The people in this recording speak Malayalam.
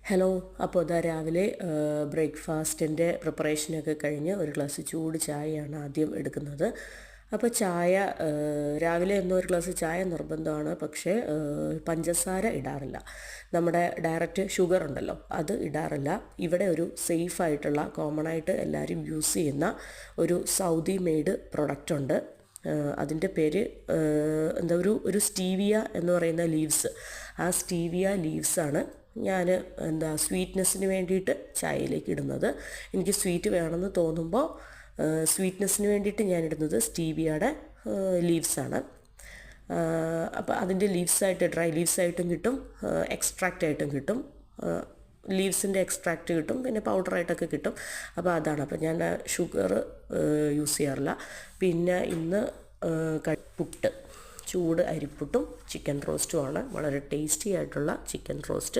ഹലോ. അപ്പോൾ ഇതാ രാവിലെ ബ്രേക്ക്ഫാസ്റ്റിൻ്റെ പ്രിപ്പറേഷനൊക്കെ കഴിഞ്ഞ് ഒരു ഗ്ലാസ് ചൂട് ചായയാണ് ആദ്യം എടുക്കുന്നത്. അപ്പോൾ ചായ രാവിലെ എന്നും ഒരു ഗ്ലാസ് ചായ നിർബന്ധമാണ്. പക്ഷേ പഞ്ചസാര ഇടാറില്ല. നമ്മുടെ ഡയറക്റ്റ് ഷുഗർ ഉണ്ടല്ലോ, അത് ഇടാറില്ല. ഇവിടെ ഒരു സേഫായിട്ടുള്ള കോമണായിട്ട് എല്ലാവരും യൂസ് ചെയ്യുന്ന ഒരു സൗദി മെയ്ഡ് പ്രൊഡക്റ്റ് ഉണ്ട്. അതിൻ്റെ പേര് ഒരു സ്റ്റീവിയ എന്ന് പറയുന്ന ലീവ്സ്. ആ സ്റ്റീവിയ ലീവ്സാണ് ഞാൻ സ്വീറ്റ്നെസ്സിന് വേണ്ടിയിട്ട് ചായയിലേക്ക് ഇടുന്നത്. എനിക്ക് സ്വീറ്റ് വേണമെന്ന് തോന്നുമ്പോൾ സ്വീറ്റ്നെസ്സിന് വേണ്ടിയിട്ട് ഞാൻ ഇടുന്നത് സ്റ്റീവിയയുടെ ലീവ്സാണ്. അപ്പോൾ അതിൻ്റെ ലീവ്സായിട്ട് ഡ്രൈ ലീവ്സായിട്ടും കിട്ടും, എക്സ്ട്രാക്റ്റായിട്ടും കിട്ടും. ലീവ്സിൻ്റെ എക്സ്ട്രാക്റ്റ് കിട്ടും, പിന്നെ പൗഡറായിട്ടൊക്കെ കിട്ടും. അപ്പോൾ അതാണ്. അപ്പോൾ ഞാൻ ഷുഗർ യൂസ് ചെയ്യാറില്ല. പിന്നെ ഇന്ന് പുട്ട്, ചൂട് അരിപ്പുട്ടും ചിക്കൻ റോസ്റ്റുമാണ്. വളരെ ടേസ്റ്റി ആയിട്ടുള്ള ചിക്കൻ റോസ്റ്റ്.